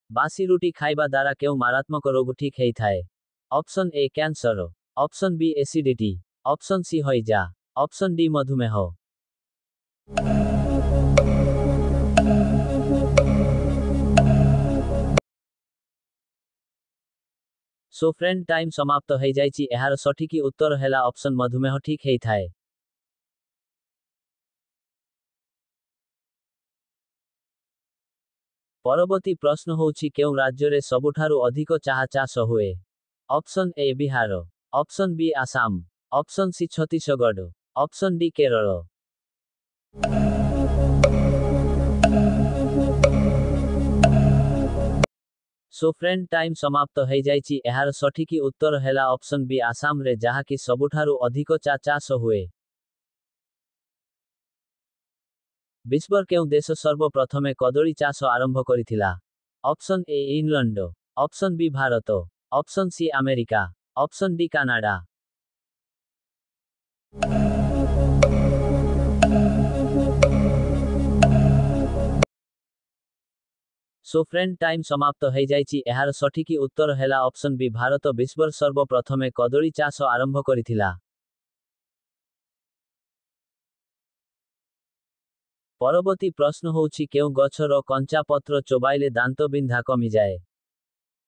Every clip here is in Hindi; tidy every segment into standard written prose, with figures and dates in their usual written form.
बासी रुटी खाइबा द्वारा केउ मारात्मक रोग ठीक हेई थाए। Option A cancer, option B acidity, option C हईजा, ऑप्शन डी मधुमेह। सो फ्रेंड टाइम समाप्त हो जाइछि। एहार सठिक उत्तर हेला ऑप्शन मधुमेह ठीक हेई थाए। परवर्ती प्रश्न होछि केउ राज्य रे सबुठारु अधिक चाहा चाष हुए। Option A Bihar, option B Assam, option C Chhattisgarh, option D Kerala. So friend time समाप्त हो जाइछि। एहार सठिक उत्तर हेला ऑप्शन बी आसाम रे जहा कि सबुठारु अधिक चा चाष हुए। विश्वर केउ देश सर्वप्रथमे कदली चाष आरंभ करिथिला। Option A England, option B Bharat, option C America, option D Canada. So friend time समाप्त हो जाइछि। एहार सठिक उत्तर हेला ऑप्शन बी भारत विश्वर सर्वप्रथमे कदली चाष आरंभ करिथिला। परवर्ती प्रश्न होछि केउ गछर कंचा पत्र चोबाइले दांत बिंधा कमी जाए।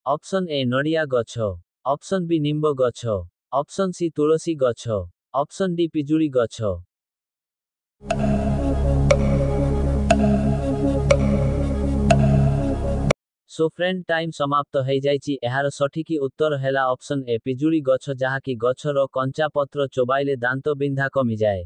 ऑप्शन ए नड़िया गछ, ऑप्शन बी निंब गछ, ऑप्शन सी तुलसी गछ, ऑप्शन डी पिजुड़ी गछ। सो फ्रेंड टाइम समाप्त हो जाइछि। एहार सठिक उत्तर हेला ऑप्शन ए पिजुड़ी गछ जहा कि गछर कंचा पत्र चोबाइले दांत बिंधा कमी जाए।